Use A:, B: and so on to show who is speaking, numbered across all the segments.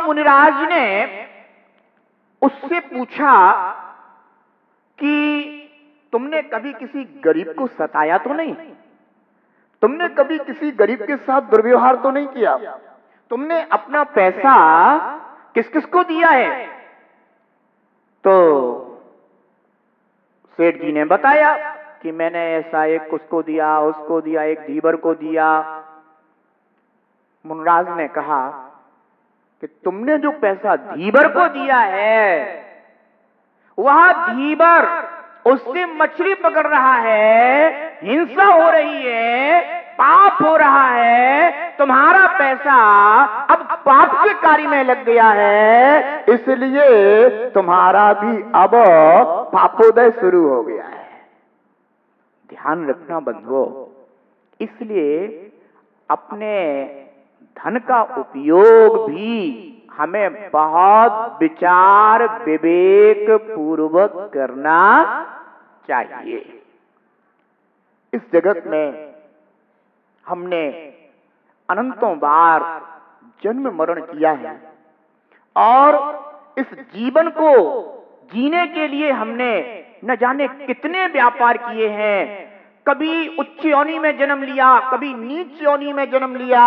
A: मुनिराज ने उससे पूछा कि तुमने कभी किसी गरीब को सताया तो नहीं, तुमने कभी किसी गरीब के साथ दुर्व्यवहार तो नहीं किया, तुमने अपना पैसा किस किस को दिया है? तो सेठ जी ने बताया कि मैंने ऐसा एक उसको दिया, उसको दिया, एक धीवर को दिया। मुनिराज ने कहा कि तुमने जो पैसा धीवर को दिया है, वह धीवर उससे मछली पकड़ रहा है, हिंसा हो रही है, पाप हो रहा है, तुम्हारा पैसा अब पाप के कार्य में लग गया है, इसलिए तुम्हारा भी अब पापोदय शुरू हो गया है। ध्यान रखना बंधुओं, इसलिए अपने धन का उपयोग भी हमें बहुत विचार विवेक पूर्वक करना चाहिए। इस जगत में हमने अनंतों बार जन्म मरण किया है और इस जीवन को जीने के लिए हमने न जाने कितने व्यापार किए हैं। कभी उच्च योनि में जन्म लिया, कभी नीच योनि में जन्म लिया,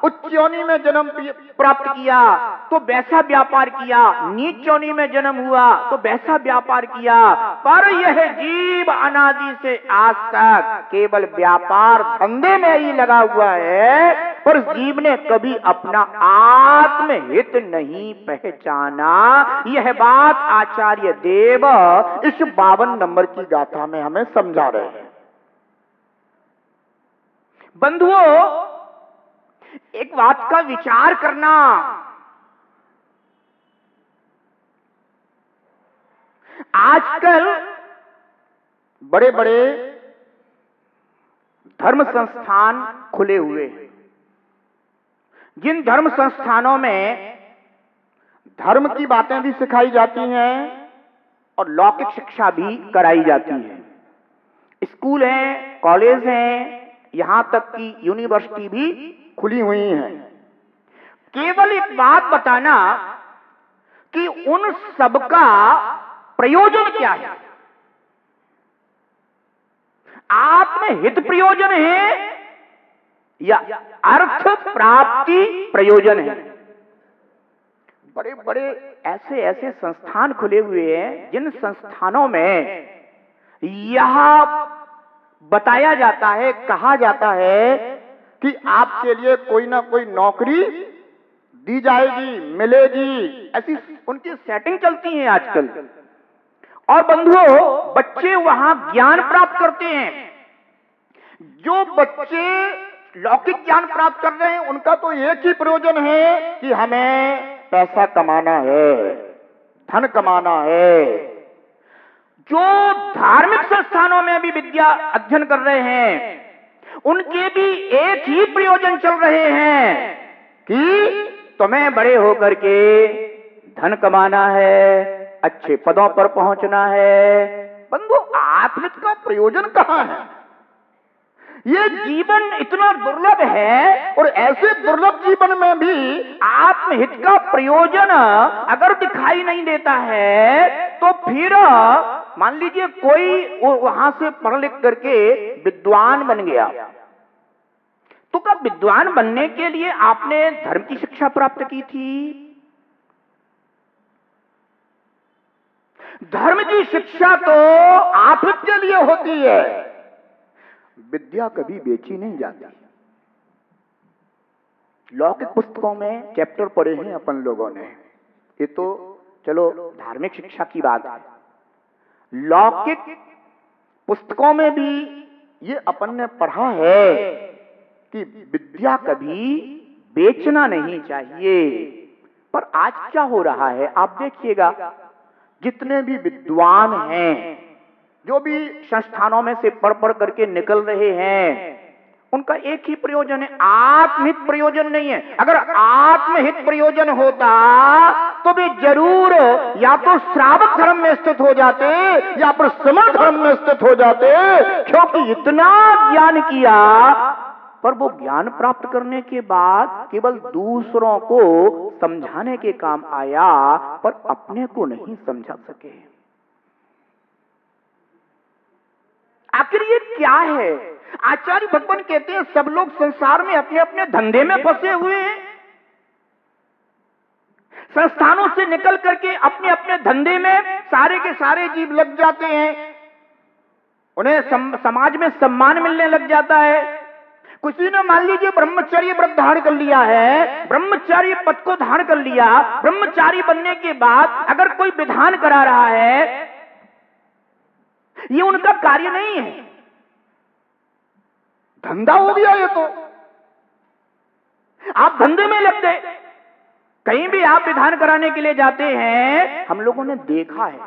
A: उच्च योनि में जन्म प्राप्त किया तो वैसा व्यापार किया, नीच योनि में जन्म हुआ तो वैसा व्यापार किया, पर यह जीव अनादि से आज तक केवल व्यापार धंधे में ही लगा हुआ है, पर जीव ने कभी अपना आत्महित नहीं पहचाना। यह बात आचार्य देव इस 52 नंबर की गाथा में हमें समझा रहे हैं। बंधुओं, एक बात का विचार करना, आजकल बड़े बड़े धर्म संस्थान खुले हुए हैं। जिन धर्म संस्थानों में धर्म की बातें भी सिखाई जाती हैं और लौकिक शिक्षा भी कराई जाती है। स्कूल हैं, कॉलेज हैं, यहां तक कि यूनिवर्सिटी भी खुली हुई हैं। केवल एक बात बताना कि उन सबका प्रयोजन क्या है? आत्महित प्रयोजन है या अर्थ प्राप्ति प्रयोजन है? बड़े बड़े ऐसे ऐसे संस्थान खुले हुए हैं जिन संस्थानों में यह बताया जाता है, कहा जाता है कि आपके लिए कोई ना कोई नौकरी दी जाएगी, मिलेगी, ऐसी उनकी सेटिंग चलती है आजकल। और बंधुओं, बच्चे वहां ज्ञान प्राप्त करते हैं। जो बच्चे लौकिक ज्ञान प्राप्त कर रहे हैं उनका तो एक ही प्रयोजन है कि हमें पैसा कमाना है, धन कमाना है। जो धार्मिक संस्थानों में भी विद्या अध्ययन कर रहे हैं उनके भी एक ही प्रयोजन चल रहे हैं कि तुम्हें बड़े होकर के धन कमाना है, अच्छे पदों पर पहुंचना है। बंधु, आत्महित का प्रयोजन कहां है? ये जीवन इतना दुर्लभ है और ऐसे दुर्लभ जीवन में भी आत्महित का प्रयोजन अगर दिखाई नहीं देता है तो फिर मान लीजिए कोई वहां से पढ़ लिख करके विद्वान बन गया, तो क्या विद्वान बनने के लिए आपने धर्म की शिक्षा प्राप्त की थी? धर्म की शिक्षा तो आत्महित के लिए होती है, विद्या कभी बेची नहीं जाती। लौकिक पुस्तकों में चैप्टर पढ़े हैं अपन लोगों ने, ये तो चलो धार्मिक शिक्षा की बात है। लौकिक पुस्तकों में भी ये अपन ने पढ़ा है कि विद्या कभी बेचना नहीं चाहिए। पर आज क्या हो रहा है आप देखिएगा, जितने भी विद्वान हैं, जो भी संस्थानों में से पढ़ पढ़ करके निकल रहे हैं, उनका एक ही प्रयोजन है, आत्महित प्रयोजन नहीं है। अगर आत्महित प्रयोजन होता तो वे जरूर या तो श्रावक धर्म में स्थित हो जाते या फिर समण धर्म में स्थित हो जाते, क्योंकि इतना ज्ञान किया पर वो ज्ञान प्राप्त करने के बाद केवल दूसरों को समझाने के काम आया, पर अपने को नहीं समझा सके। आखिर ये क्या है? आचार्य भगवान कहते हैं सब लोग संसार में अपने अपने धंधे में फंसे हुए हैं, संस्थानों से निकल करके अपने अपने धंधे में सारे के सारे जीव लग जाते हैं, उन्हें समाज में सम्मान मिलने लग जाता है। किसी ने मान लीजिए ब्रह्मचर्य व्रत धारण कर लिया है, ब्रह्मचार्य पद को धारण कर लिया, ब्रह्मचारी बनने के बाद अगर कोई विधान करा रहा है, ये उनका कार्य नहीं है, धंधा हो गया ये तो। आप धंधे में लग गए। कहीं भी आप विधान कराने के लिए जाते हैं, हम लोगों ने देखा है,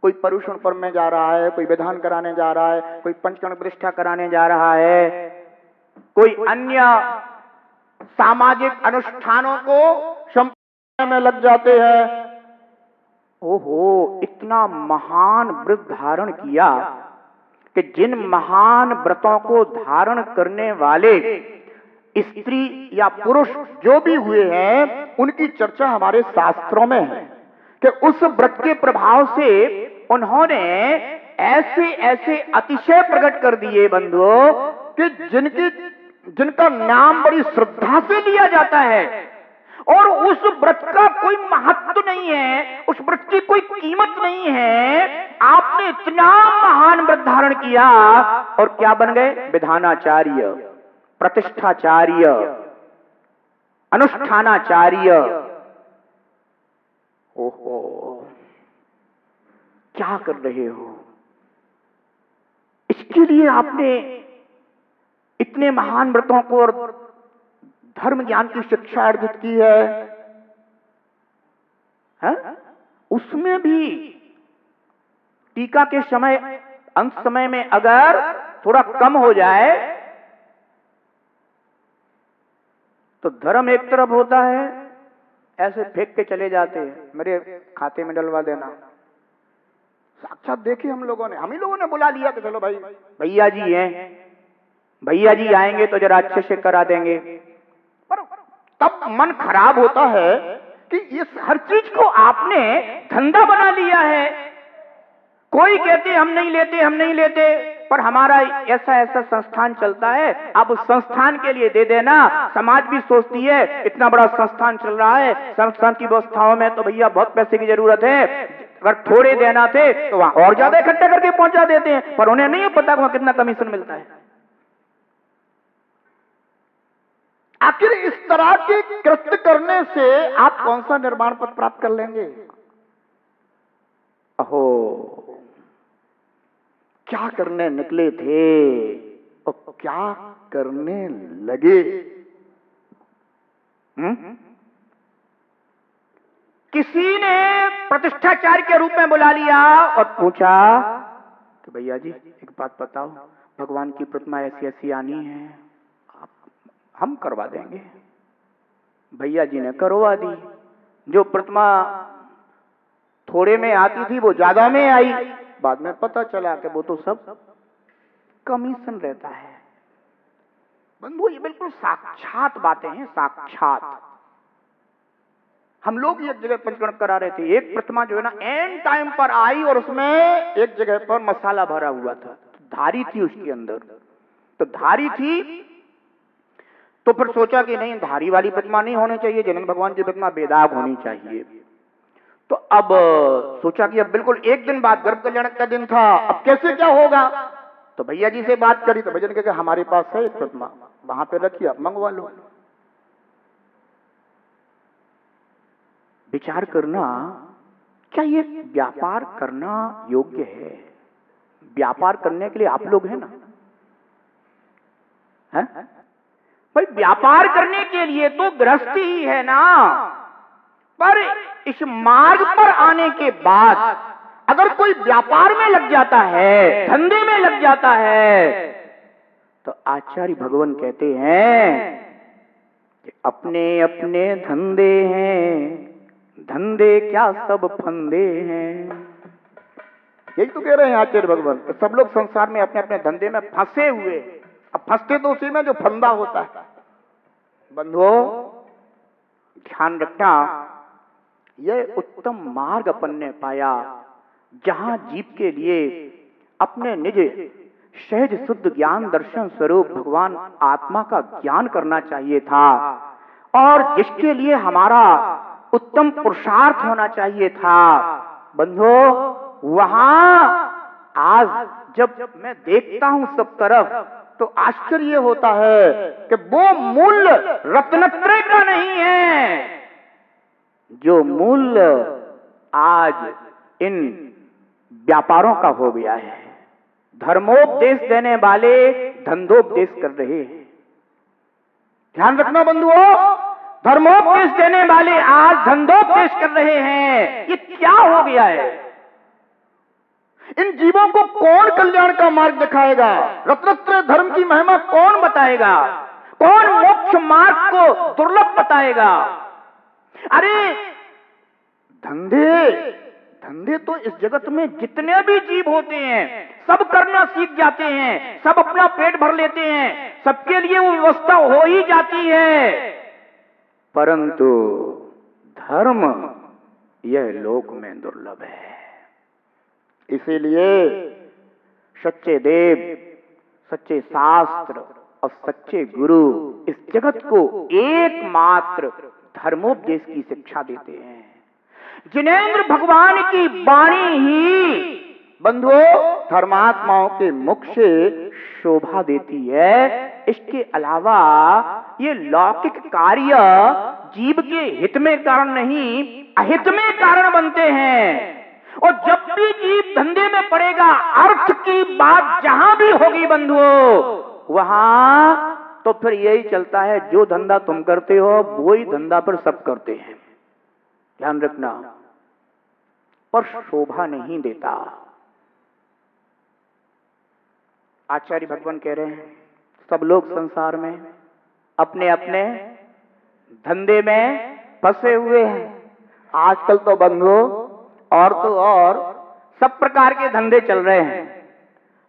A: कोई परुषण पर्व में जा रहा है, कोई विधान कराने जा रहा है, कोई पंचकर्ण प्रतिष्ठा कराने जा रहा है, कोई अन्य सामाजिक अनुष्ठानों को संपन्न में लग जाते हैं। ओहो, इतना महान व्रत धारण किया कि जिन महान व्रतों को धारण करने वाले स्त्री या पुरुष जो भी हुए हैं, उनकी चर्चा हमारे शास्त्रों में है कि उस व्रत के प्रभाव से उन्होंने ऐसे ऐसे अतिशय प्रकट कर दिए बंधुओं कि जिनका नाम बड़ी श्रद्धा से लिया जाता है, और उस व्रत का कोई महत्व नहीं है, उस व्रत की कोई कीमत नहीं है। आपने इतना महान व्रत धारण किया और क्या बन गए? विधानाचार्य, प्रतिष्ठाचार्य, अनुष्ठानाचार्य। ओहो, क्या कर रहे हो? इसके लिए आपने इतने महान व्रतों को और धर्म ज्ञान की शिक्षा अर्जित की है? उसमें भी टीका के समय, अंत समय में अगर थोड़ा कम हो जाए तो धर्म एक तरफ होता है, ऐसे फेंक के चले जाते हैं, मेरे खाते में डलवा देना। साक्षात देखिए हम ही लोगों ने बुला लिया कि चलो भाई, भैया जी हैं, भैया जी आएंगे तो जरा अच्छे से करा देंगे। पर तब मन खराब होता है कि इस हर चीज को आपने धंधा बना लिया है। कोई कहते हम नहीं लेते, पर हमारा ऐसा ऐसा संस्थान चलता है, आप उस संस्थान के लिए दे देना। समाज भी सोचती है इतना बड़ा संस्थान चल रहा है, संस्थान की व्यवस्थाओं में तो भैया बहुत पैसे की जरूरत है, अगर थोड़े देना थे तो वहां और ज्यादा इकट्ठा करके पहुंचा देते हैं, पर उन्हें नहीं पता वहां कितना कमीशन मिलता है। आखिर इस तरह के कृत्य करने से आप कौन सा निर्माण पद प्राप्त कर लेंगे? अहो, क्या करने निकले थे और क्या करने लगे? किसी ने प्रतिष्ठाचार्य के रूप में बुला लिया और पूछा कि भैया जी एक बात बताओ, भगवान की प्रतिमा ऐसी ऐसी आनी है, हम करवा देंगे। भैया जी ने करवा दी। जो प्रतिमा थोड़े में आती थी वो ज्यादा में आई। बाद में पता चला कि वो तो सब कमीशन रहता है। बंधु, ये बिल्कुल साक्षात बातें हैं, साक्षात। हम लोग एक जगह पंचकर्ण करा रहे थे, एक प्रतिमा जो है ना एंड टाइम पर आई और उसमें एक जगह पर मसाला भरा हुआ था, धारी थी उसके अंदर, तो धारी थी तो फिर सोचा कि नहीं, धारी वाली प्रतिमा नहीं होनी चाहिए, जनन भगवान की प्रतिमा बेदाग होनी चाहिए। तो अब सोचा कि अब बिल्कुल एक दिन बाद गर्भ कल्याण का दिन था, अब कैसे क्या होगा? तो भैया जी से बात करी तो भैया ने कहा हमारे पास है एक प्रतिमा, वहां पे रखिए, आप मंगवा लो। विचार करना, क्या ये व्यापार करना योग्य है? व्यापार करने के लिए आप लोग हैं ना, है? भाई व्यापार करने के लिए तो गृहस्थी ही है ना, पर इस मार्ग पर आने के बाद अगर कोई व्यापार में लग जाता है, धंधे में लग जाता है, तो आचार्य भगवान कहते हैं कि अपने अपने धंधे हैं, धंधे क्या सब फंदे हैं। यही तो कह रहे हैं आचार्य भगवान, सब लोग संसार में अपने अपने धंधे में फंसे हुए। अब फंसते तो उसी में जो फंदा होता है। बंधुओं, ध्यान रखना, यह उत्तम मार्ग अपन ने पाया जहां जीव के लिए अपने निज सहज शुद्ध ज्ञान दर्शन स्वरूप भगवान आत्मा का ज्ञान करना चाहिए था, और जिसके लिए हमारा उत्तम पुरुषार्थ होना चाहिए था। बंधुओं, वहां आज जब मैं देखता हूं सब तरफ, तो आश्चर्य होता है कि वो मूल्य रत्नत्रय का नहीं है जो मूल्य आज इन व्यापारों का हो गया है। धर्मोपदेश देने वाले धंधोपदेश कर रहे हैं। ध्यान रखना बंधुओं, धर्मोपदेश देने वाले आज धंधोपदेश कर रहे हैं। ये क्या हो गया है? इन जीवों को कौन कल्याण का मार्ग दिखाएगा? रत्नत्रय धर्म की महिमा कौन बताएगा? कौन मोक्ष मार्ग को दुर्लभ बताएगा? अरे धंधे तो इस जगत में जितने भी जीव होते हैं सब करना सीख जाते हैं, सब अपना पेट भर लेते हैं, सबके लिए वो व्यवस्था हो ही जाती है, परंतु धर्म यह लोक में दुर्लभ है। इसीलिए सच्चे देव, सच्चे शास्त्र और सच्चे गुरु इस जगत को एकमात्र धर्मोपदेश की शिक्षा देते हैं। जिनेंद्र भगवान की वाणी ही बंधुओं धर्मात्माओं के मुख से शोभा देती है। इसके अलावा ये लौकिक कार्य जीव के हित में कारण नहीं, अहित में कारण बनते हैं। और जब भी जीव धंधे में पड़ेगा, अर्थ की बात जहां भी होगी बंधुओं, वहां तो फिर यही चलता है, जो धंधा तुम करते हो वही धंधा पर सब करते हैं। ध्यान रखना, पर शोभा नहीं देता। आचार्य भगवान कह रहे हैं, सब लोग संसार में अपने अपने धंधे में फंसे हुए हैं। आजकल तो बंधुओं और तो और सब प्रकार के धंधे चल रहे हैं,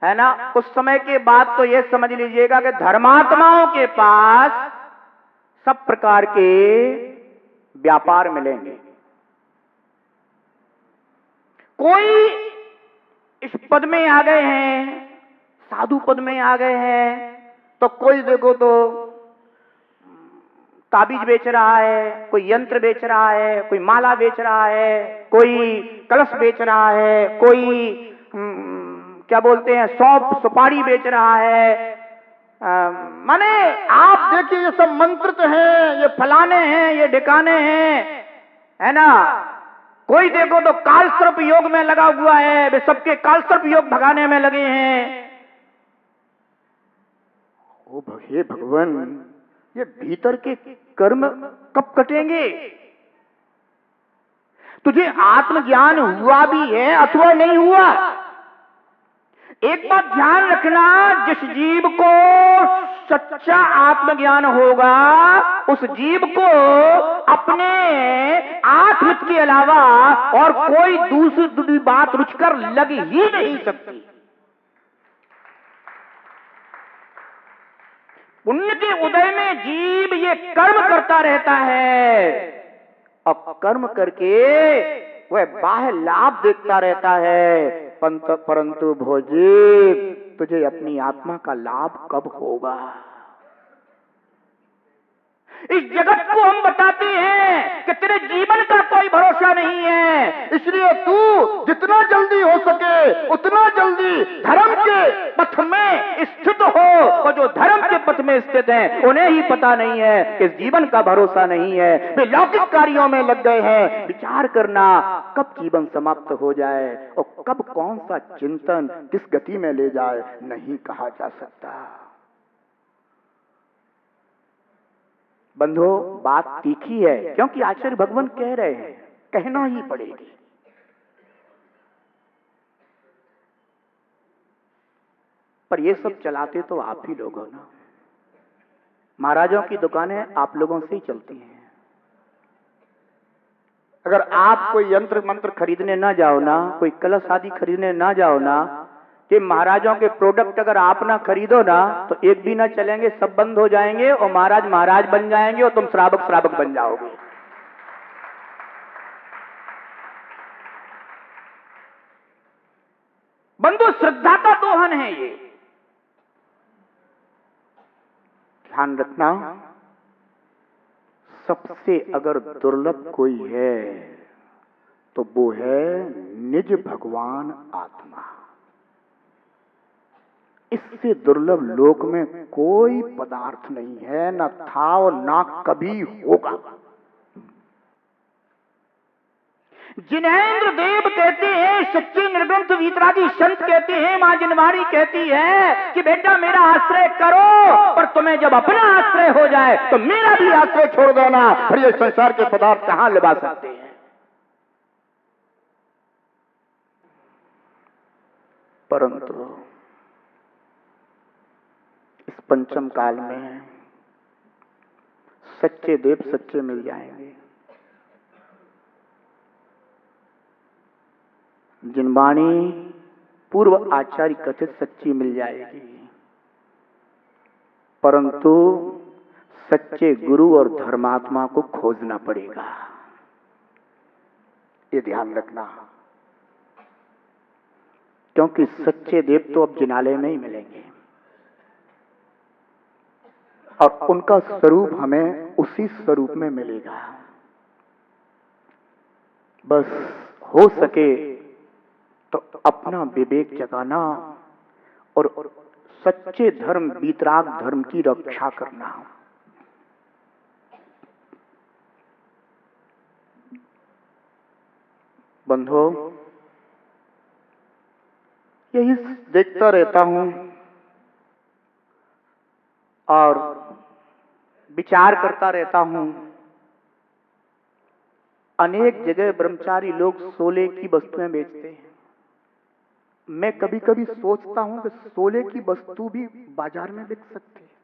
A: है ना। कुछ समय के बाद तो ये समझ लीजिएगा कि धर्मात्माओं के पास सब प्रकार के व्यापार मिलेंगे। कोई इस पद में आ गए हैं, साधु पद में आ गए हैं, तो कोई देखो तो ताबीज बेच रहा है, कोई यंत्र बेच रहा है, कोई माला बेच रहा है, कोई कलश बेच रहा है, कोई क्या बोलते हैं सौंफ सुपारी बेच रहा है। माने आप देखिए, ये सब मंत्रित हैं, ये फलाने हैं, ये ढिकाने हैं, है ना। कोई देखो तो कालसर्प योग में लगा हुआ है, वे सबके कालसर्प योग भगाने में लगे हैं। ओ हे भगवान, ये भीतर के कर्म कब कटेंगे? तुझे आत्मज्ञान हुआ भी है अथवा नहीं हुआ? एक बात ध्यान रखना, जिस जीव को सच्चा आत्मज्ञान होगा उस जीव को अपने आत्महित के अलावा और कोई दूसरी बात रुचकर लग ही नहीं सकती। पुण्य के उदय में जीव ये कर्म करता रहता है और कर्म करके वह बाह्य लाभ देखता रहता है, परंतु भोजी तुझे अपनी आत्मा का लाभ कब होगा? इस जगत को हम बताते हैं कि तेरे जीवन का कोई भरोसा नहीं है, इसलिए तू जितना जल्दी हो सके उतना जल्दी धर्म के पथ में स्थित हो। और जो धर्म के पथ में स्थित हैं उन्हें ही पता नहीं है कि जीवन का भरोसा नहीं है, वे लौकिक कार्यों में लग गए हैं। विचार करना, कब जीवन समाप्त हो जाए और कब कौन सा चिंतन किस गति में ले जाए नहीं कहा जा सकता। बंधो, बात तीखी है क्योंकि आचार्य भगवान कह रहे हैं, कहना ही पड़ेगी। पर ये सब चलाते तो आप ही लोग हो ना। महाराजों की दुकानें आप लोगों से ही चलती हैं। अगर आप कोई यंत्र मंत्र खरीदने ना जाओ ना, कोई कलश आदि खरीदने ना जाओ ना, कि महाराजों के प्रोडक्ट अगर आप ना खरीदो ना तो एक भी ना चलेंगे, सब बंद हो जाएंगे और महाराज महाराज बन जाएंगे और तुम श्रावक श्रावक बन जाओगे। बंधु, श्रद्धा का दोहन है ये, ध्यान रखना। सबसे अगर दुर्लभ कोई है तो वो है निज भगवान आत्मा। इससे दुर्लभ लोक में कोई पदार्थ नहीं है, न था और ना कभी होगा। जिनेंद्र देव कहते हैं, सच्चे निर्ग्रंथ वीतरागी संत कहते हैं, मां जिनवाणी कहती है कि बेटा मेरा आश्रय करो, पर तुम्हें जब अपना आश्रय हो जाए तो मेरा भी आश्रय छोड़ देना, फिर ये संसार के पदार्थ कहां लगा सकते हैं। परंतु इस पंचम काल में सच्चे देव सच्चे मिल जाएंगे। जिनवाणी पूर्व आचार्य कथित सच्ची मिल जाएगी, परंतु सच्चे गुरु और धर्मात्मा को खोजना पड़ेगा, ये ध्यान रखना। क्योंकि सच्चे देव तो अब जिनालय में ही मिलेंगे और उनका स्वरूप हमें उसी स्वरूप में मिलेगा। बस हो सके तो अपना विवेक जगाना और सच्चे धर्म वीतराग धर्म की रक्षा करना। बंधुओं, यही देखता रहता हूं और विचार करता रहता हूं। अनेक जगह ब्रह्मचारी लोग सोले की वस्तुएं बेचते हैं। मैं कभी कभी सोचता हूं कि सोले की वस्तु भी बाजार में बिक सकती है।